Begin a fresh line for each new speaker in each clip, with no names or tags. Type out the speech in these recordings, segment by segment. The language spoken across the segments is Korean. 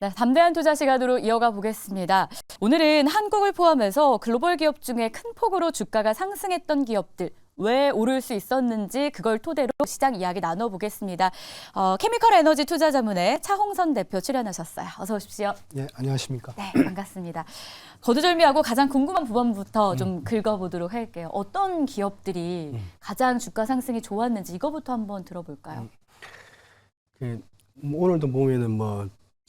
네, 담대한 투자 시간으로 이어가 보겠습니다. 오늘은 한국을 포함해서 글로벌 기업 중에 큰 폭으로 주가가 상승했던 기업들, 왜 오를 수 있었는지 그걸 토대로 시장 이야기 나눠보겠습니다. 케미컬 에너지 투자 자문의 차홍선 대표 출연하셨어요. 어서 오십시오.
네, 안녕하십니까.
네, 반갑습니다. 거두절미하고 가장 궁금한 부분부터 좀 긁어보도록 할게요. 어떤 기업들이 가장 주가 상승이 좋았는지 이거부터 한번 들어볼까요?
오늘도 보면은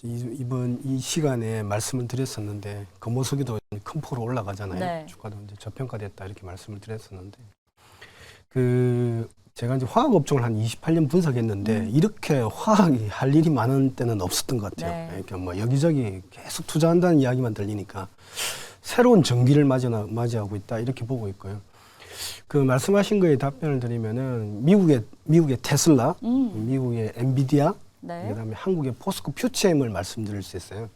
이번 이 시간에 말씀을 드렸었는데 금호석이도 큰 폭으로 올라가잖아요.
네.
주가도 이제 저평가됐다 이렇게 말씀을 드렸었는데 제가 이제 화학 업종을 한 28년 분석했는데 이렇게 화학이 할 일이 많은 때는 없었던 것 같아요.
네.
그러니까 여기저기 계속 투자한다는 이야기만 들리니까 새로운 전기를 맞이하고 있다 이렇게 보고 있고요. 말씀하신 거에 답변을 드리면은 미국의 테슬라, 미국의 엔비디아,
네.
그다음에 한국의 포스코 퓨처엠을 말씀드릴 수 있어요.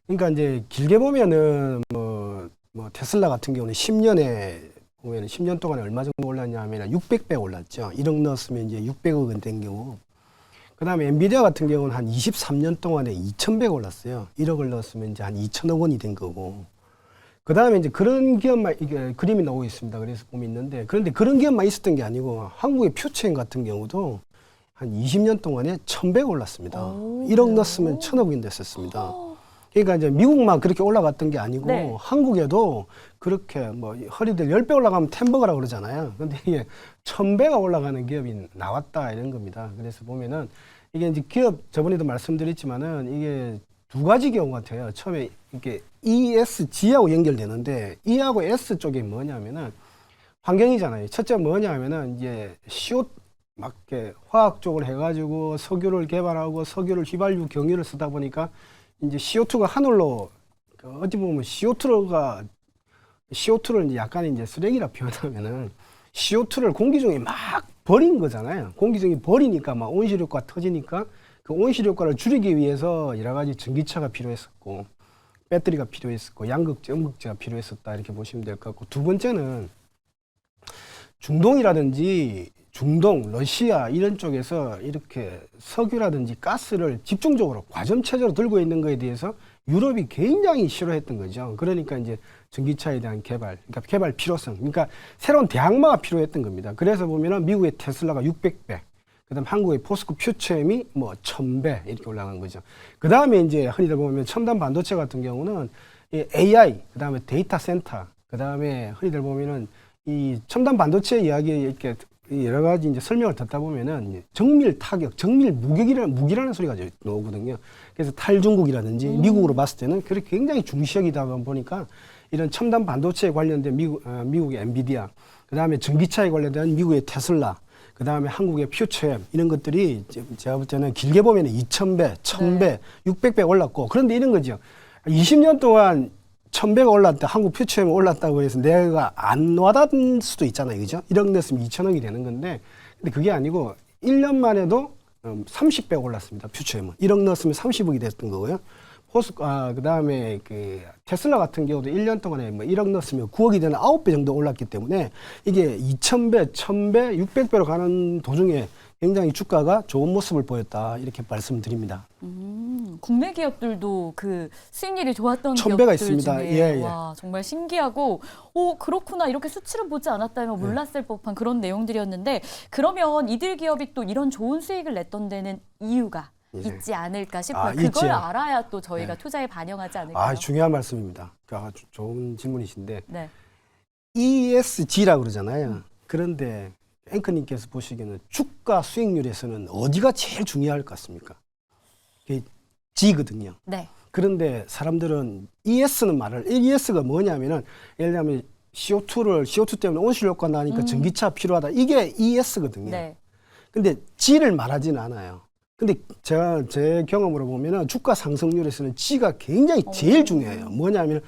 그러니까 이제 길게 보면은 테슬라 같은 경우는 10년 동안에 얼마 정도 올랐냐 하면 600배 올랐죠. 1억 넣었으면 이제 600억 원 된 경우. 그다음에 엔비디아 같은 경우는 한 23년 동안에 2,100배 올랐어요. 1억을 넣었으면 이제 한 2천억 원이 된 거고. 그다음에 이제 그런 기업만 이게 그림이 나오고 있습니다. 그래서 보면 있는데 그런데 그런 기업만 있었던 게 아니고 한국의 퓨처엠 같은 경우도 한 20년 동안에 1,100 올랐습니다. 1억 넣었으면 1,000억이 됐었습니다. 그러니까 이제 미국만 그렇게 올라갔던 게 아니고
네.
한국에도 그렇게 허리들 10배 올라가면 템버거라고 그러잖아요. 근데 이게 1,000배가 올라가는 기업이 나왔다 이런 겁니다. 그래서 보면은 이게 이제 기업 저번에도 말씀드렸지만은 이게 두 가지 경우 같아요. 처음에 이렇게 ESG하고 연결되는데 E하고 S 쪽이 뭐냐면은 환경이잖아요. 첫째 뭐냐면은 이제 CO 맞게 화학 쪽을 해가지고 석유를 개발하고 석유를 휘발유 경유를 쓰다 보니까 이제 CO2가 하늘로 어찌 보면 CO2를 이제 약간 이제 쓰레기라 표현하면은 CO2를 공기 중에 막 버린 거잖아요. 공기 중에 버리니까 막 온실효과 터지니까 그 온실효과를 줄이기 위해서 여러 가지 전기차가 필요했었고 배터리가 필요했었고 양극재, 음극재가 필요했었다 이렇게 보시면 될 것 같고 두 번째는 중동, 러시아 이런 쪽에서 이렇게 석유라든지 가스를 집중적으로 과점체제로 들고 있는 거에 대해서 유럽이 굉장히 싫어했던 거죠. 그러니까 이제 전기차에 대한 그러니까 개발 필요성, 그러니까 새로운 대항마가 필요했던 겁니다. 그래서 보면은 미국의 테슬라가 600배, 그다음 한국의 포스코 퓨처엠이 1,000배 이렇게 올라간 거죠. 그 다음에 이제 흔히들 보면 첨단 반도체 같은 경우는 이 AI, 그다음에 데이터 센터, 그다음에 흔히들 보면은 이 첨단 반도체 이야기 이렇게 여러 가지 이제 설명을 듣다 보면은 정밀 타격, 정밀 무기라는 소리가 나오거든요. 그래서 탈중국이라든지 미국으로 봤을 때는 그렇게 굉장히 중시적이다 보니까 이런 첨단 반도체에 관련된 미국의 엔비디아, 그 다음에 전기차에 관련된 미국의 테슬라, 그 다음에 한국의 퓨처엠 이런 것들이 제가 볼 때는 길게 보면 2,000배, 1,000배,
네.
600배 올랐고 그런데 이런 거죠. 20년 동안 1,000배가 올랐다, 한국 퓨처엠이 올랐다고 해서 내가 안 와닿을 수도 있잖아요. 그죠? 1억 냈으면 2천억이 되는 건데, 근데 그게 아니고 1년 만에도 30배가 올랐습니다. 퓨처엠은. 1억 넣었으면 30억이 됐던 거고요. 그 다음에 테슬라 같은 경우도 1년 동안에 1억 넣었으면 9억이 되는 9배 정도 올랐기 때문에 이게 2,000배, 1,000배, 600배로 가는 도중에 굉장히 주가가 좋은 모습을 보였다. 이렇게 말씀드립니다.
국내 기업들도 그 수익률이 좋았던
1,000배가
기업들
있습니다.
중에
예.
와, 정말 신기하고 그렇구나 이렇게 수치를 보지 않았다면 몰랐을 법한 그런 내용들이었는데 그러면 이들 기업이 또 이런 좋은 수익을 냈던 데는 이유가 있지 않을까 싶어요. 그걸
있지요.
알아야 또 저희가 투자에 반영하지 않을까요?
중요한 말씀입니다. 아주 좋은 질문이신데
네.
ESG라고 그러잖아요. 그런데 앵커님께서 보시기에는 주가 수익률에서는 어디가 제일 중요할 것 같습니까? G거든요.
네.
그런데 사람들은 ES가 뭐냐면은 예를 들면 CO2 때문에 온실효과 나니까 전기차 필요하다. 이게 ES거든요.
네.
근데 G를 말하지는 않아요. 근데 제 경험으로 보면은 주가 상승률에서는 G가 굉장히 제일 중요해요. 뭐냐면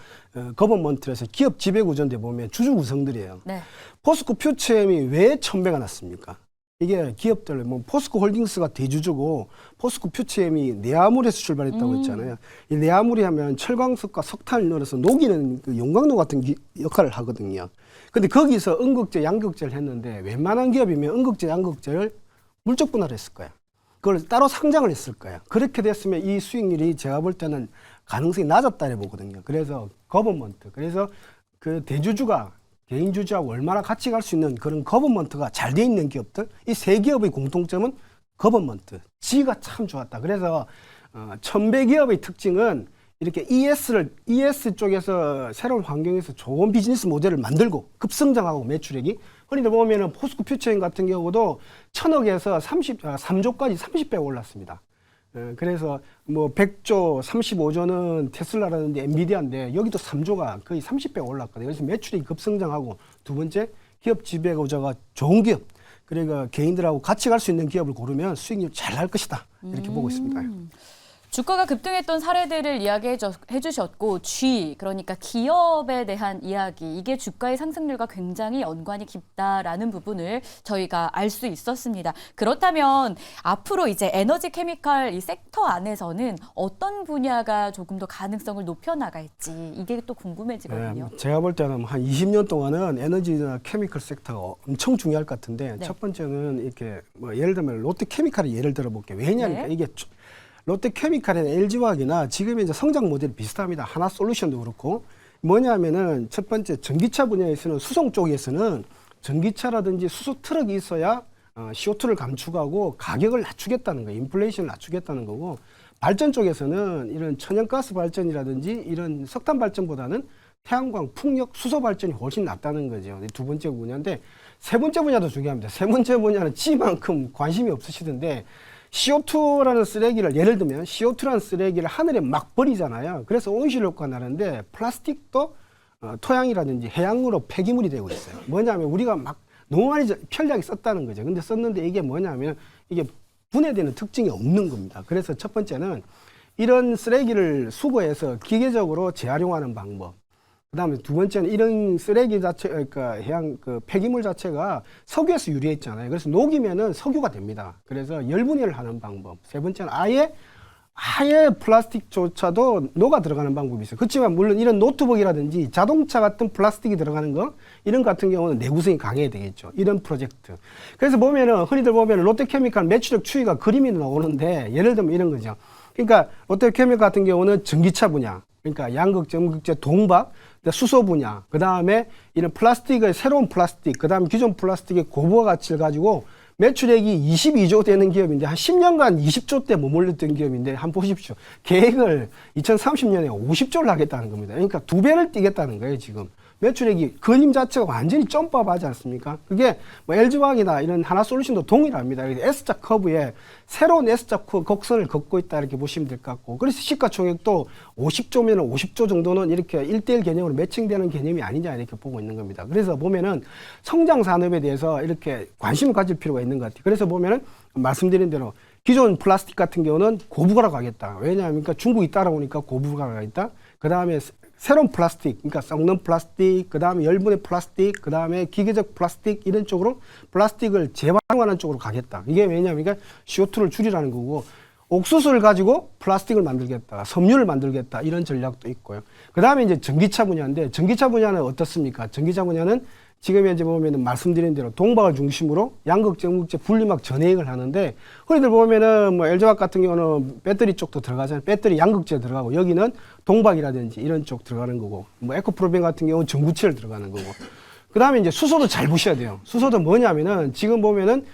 거버먼트에서 기업 지배구조인데 보면 주주 구성들이에요.
네.
포스코 퓨처엠이 왜 1,000배가 났습니까? 이게 기업들 포스코 홀딩스가 대주주고 포스코 퓨처엠이 내화물에서 출발했다고 했잖아요. 이 내화물이 하면 철광석과 석탄을 넣어서 녹이는 그 용광로 같은 역할을 하거든요. 근데 거기서 음극재, 양극재를 했는데 웬만한 기업이면 음극재, 양극재를 물적 분할을 했을 거야. 그걸 따로 상장을 했을 거예요. 그렇게 됐으면 이 수익률이 제가 볼 때는 가능성이 낮았다 보거든요. 그래서 거버먼트, 그래서 그 대주주가 개인 주주하고 얼마나 같이 갈 수 있는 그런 거버먼트가 잘 돼 있는 기업들, 이 세 기업의 공통점은 거버먼트, 지위가 참 좋았다. 그래서 천배 기업의 특징은 이렇게 ES 쪽에서 새로운 환경에서 좋은 비즈니스 모델을 만들고 급성장하고 매출액이 흔히들 보면은 포스코 퓨처인 같은 경우도 1000억에서 3조까지 30배 올랐습니다. 그래서 뭐 100조, 35조는 테슬라라든지 엔비디아인데 여기도 3조가 거의 30배 올랐거든요. 그래서 매출이 급성장하고 두 번째 기업 지배 구조가 좋은 기업. 그러니까 개인들하고 같이 갈 수 있는 기업을 고르면 수익률 잘 날 것이다. 이렇게 보고 있습니다.
주가가 급등했던 사례들을 이야기해 주셨고 G, 그러니까 기업에 대한 이야기, 이게 주가의 상승률과 굉장히 연관이 깊다라는 부분을 저희가 알 수 있었습니다. 그렇다면 앞으로 이제 에너지 케미칼 이 섹터 안에서는 어떤 분야가 조금 더 가능성을 높여나갈지 이게 또 궁금해지거든요.
네, 제가 볼 때는 한 20년 동안은 에너지나 케미컬 섹터가 엄청 중요할 것 같은데
네.
첫 번째는 이렇게 뭐 예를 들면 롯데케미칼을 예를 들어볼게요. 왜냐하면
네.
이게 롯데케미칼이나 LG화학이나 지금 이제 성장 모델이 비슷합니다. 하나솔루션도 그렇고 뭐냐면은 첫 번째 전기차 분야에서는 수송 쪽에서는 전기차라든지 수소 트럭이 있어야 CO2를 감축하고 가격을 낮추겠다는 거예요. 인플레이션을 낮추겠다는 거고 발전 쪽에서는 이런 천연가스 발전이라든지 이런 석탄 발전보다는 태양광, 풍력, 수소 발전이 훨씬 낫다는 거죠. 두 번째 분야인데 세 번째 분야도 중요합니다. 세 번째 분야는 G만큼 관심이 없으시던데 CO2라는 쓰레기를 예를 들면 CO2라는 쓰레기를 하늘에 막 버리잖아요. 그래서 온실 효과가 나는데 플라스틱도 토양이라든지 해양으로 폐기물이 되고 있어요. 뭐냐면 우리가 막 너무 많이 편리하게 썼다는 거죠. 근데 썼는데 이게 뭐냐면 이게 분해되는 특징이 없는 겁니다. 그래서 첫 번째는 이런 쓰레기를 수거해서 기계적으로 재활용하는 방법. 그다음에 두 번째는 이런 쓰레기 자체, 그러니까 해양 그 폐기물 자체가 석유에서 유래했잖아요. 그래서 녹이면은 석유가 됩니다. 그래서 열분해를 하는 방법. 세 번째는 아예 플라스틱조차도 녹아 들어가는 방법이 있어요. 그렇지만 물론 이런 노트북이라든지 자동차 같은 플라스틱이 들어가는 거 이런 같은 경우는 내구성이 강해야 되겠죠. 이런 프로젝트. 그래서 보면은 흔히들 보면은 롯데케미칼 매출액 추이가 그림이 나오는데 예를 들면 이런 거죠. 그러니까 롯데케미칼 같은 경우는 전기차 분야. 그러니까 양극재, 음극재, 동박, 수소 분야, 그 다음에 이런 플라스틱의 새로운 플라스틱, 그 다음에 기존 플라스틱의 고부가 가치를 가지고 매출액이 22조 되는 기업인데 한 10년간 20조대 머물렀던 기업인데 한번 보십시오. 계획을 2030년에 50조를 하겠다는 겁니다. 그러니까 2배를 뛰겠다는 거예요, 지금. 매출액이 그림 자체가 완전히 점프하지 않습니까? 그게 뭐 LG화학이나 이런 하나솔루션도 동일합니다. S자 커브에 새로운 S자 곡선을 걷고 있다 이렇게 보시면 될 것 같고, 그래서 시가총액도 50조면 50조 정도는 이렇게 1대1 개념으로 매칭되는 개념이 아니냐 이렇게 보고 있는 겁니다. 그래서 보면은 성장 산업에 대해서 이렇게 관심을 가질 필요가 있는 것 같아요. 그래서 보면은 말씀드린 대로 기존 플라스틱 같은 경우는 고부가로 가겠다. 왜냐하면 중국이 따라오니까 고부가로 가겠다. 그 다음에 새로운 플라스틱, 그러니까 썩는 플라스틱, 그 다음에 열분의 플라스틱, 그 다음에 기계적 플라스틱 이런 쪽으로 플라스틱을 재활용하는 쪽으로 가겠다. 이게 왜냐하면 그러니까 CO2를 줄이라는 거고 옥수수를 가지고 플라스틱을 만들겠다, 섬유를 만들겠다 이런 전략도 있고요. 그 다음에 이제 전기차 분야인데 전기차 분야는 어떻습니까? 전기차 분야는 지금 현재 보면은 말씀드린 대로 동박을 중심으로 양극재, 음극재 분리막 전해액을 하는데 흔히들 보면은 뭐 LG화학 같은 경우는 배터리 쪽도 들어가잖아요. 배터리 양극재 들어가고 여기는 동박이라든지 이런 쪽 들어가는 거고 뭐 에코프로빈 같은 경우는 전구체를 들어가는 거고 그 다음에 이제 수소도 잘 보셔야 돼요. 수소도 뭐냐면은 지금 보면은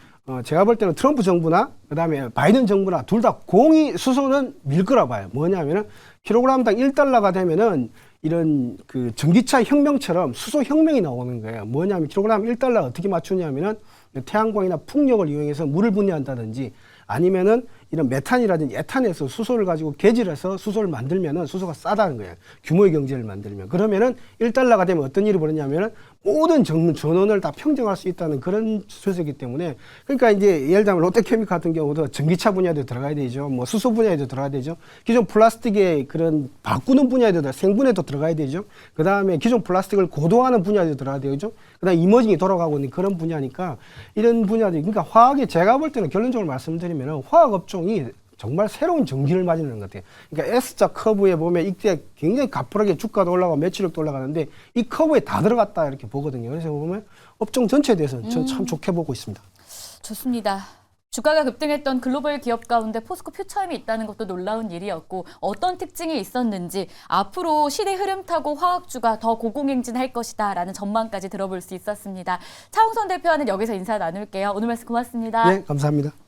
제가 볼 때는 트럼프 정부나 그 다음에 바이든 정부나 둘 다 공이 수소는 밀 거라 봐요. 뭐냐면은 킬로그램당 1달러가 되면은 이런 그 전기차 혁명처럼 수소 혁명이 나오는 거예요. 뭐냐면 킬로그램 1달러 어떻게 맞추냐면은 태양광이나 풍력을 이용해서 물을 분해한다든지 아니면은 이런 메탄이라든지 에탄에서 수소를 가지고 개질해서 수소를 만들면은 수소가 싸다는 거예요. 규모의 경제를 만들면. 그러면은 1달러가 되면 어떤 일이 벌어지냐면은 모든 전원을 다 평정할 수 있다는 그런 수소이기 때문에 그러니까 이제 예를 들면 롯데케미칼 같은 경우도 전기차 분야에도 들어가야 되죠. 뭐 수소 분야에도 들어가야 되죠. 기존 플라스틱의 그런 바꾸는 분야에도 생분해도 들어가야 되죠. 그 다음에 기존 플라스틱을 고도화하는 분야에도 들어가야 되죠. 그 다음에 이머징이 돌아가고 있는 그런 분야니까 이런 분야들이 그러니까 화학이 제가 볼 때는 결론적으로 말씀드리면 화학 업종이 정말 새로운 전기를 맞이하는 것 같아요. 그러니까 S자 커브에 보면 이때 굉장히 가파르게 주가도 올라가고 매출력도 올라가는데 이 커브에 다 들어갔다 이렇게 보거든요. 그래서 보면 업종 전체에 대해서는 저는 참 좋게 보고 있습니다.
좋습니다. 주가가 급등했던 글로벌 기업 가운데 포스코 퓨처엠이 있다는 것도 놀라운 일이었고 어떤 특징이 있었는지 앞으로 시대 흐름 타고 화학주가 더 고공행진할 것이다 라는 전망까지 들어볼 수 있었습니다. 차홍선 대표와는 여기서 인사 나눌게요. 오늘 말씀 고맙습니다.
네, 감사합니다.